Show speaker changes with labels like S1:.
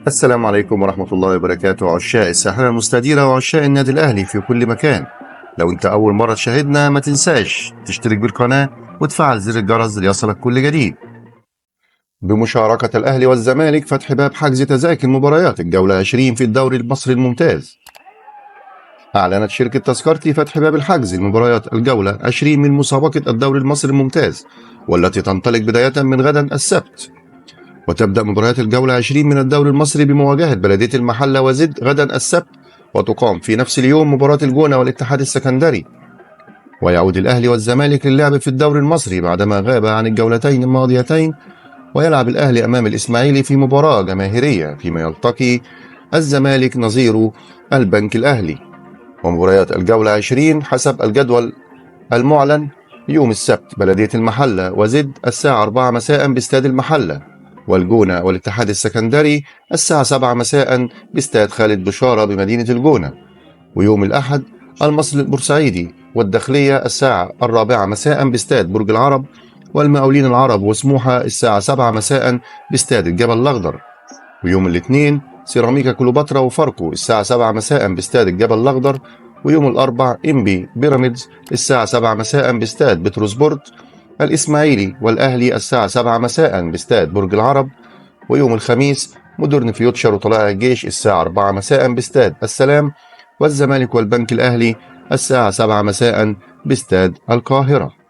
S1: السلام عليكم ورحمة الله وبركاته، عشاق الساحرة المستديرة وعشاق النادي الأهلي في كل مكان. لو أنت أول مرة تشاهدنا ما تنساش تشترك بالقناة وتفعل زر الجرس ليصلك كل جديد. بمشاركة الأهلي والزمالك فتح باب حجز تذاكر مباريات الجولة 20 في الدوري المصري الممتاز. أعلنت شركة تذكرتي فتح باب الحجز لمباريات الجولة 20 من مسابقة الدوري المصري الممتاز، والتي تنطلق بداية من غدا السبت. وتبدأ مباريات الجولة 20 من الدوري المصري بمواجهة بلدية المحلة وزد غدا السبت، وتقام في نفس اليوم مباراة الجونة والاتحاد السكندري. ويعود الأهلي والزمالك للعب في الدوري المصري بعدما غاب عن الجولتين الماضيتين، ويلعب الأهلي أمام الإسماعيلي في مباراة جماهيرية، فيما يلتقي الزمالك نظيره البنك الأهلي. ومباريات الجولة 20 حسب الجدول المعلن: يوم السبت بلدية المحلة وزد الساعة 4 مساء باستاد المحلة، والجونة والاتحاد السكندري الساعة 7 مساء باستاد خالد بشارة بمدينة الجونة. ويوم الأحد المصري البورسعيدي والداخلية الساعة 4 مساء باستاد برج العرب، والمقاولين العرب وسموحة الساعة 7 مساء باستاد الجبل الأخضر. ويوم الاثنين سيراميكا كليوباترا وفاركو الساعة 7 مساء باستاد الجبل الأخضر. ويوم الأربع إنبي بيراميدز الساعة 7 مساء باستاد بتروسبورت. الإسماعيلي والأهلي الساعة 7 مساء باستاد برج العرب. ويوم الخميس مودرن فيوتشر وطلائع الجيش الساعة 4 مساء باستاد السلام. والزمالك والبنك الأهلي الساعة 7 مساء باستاد القاهرة.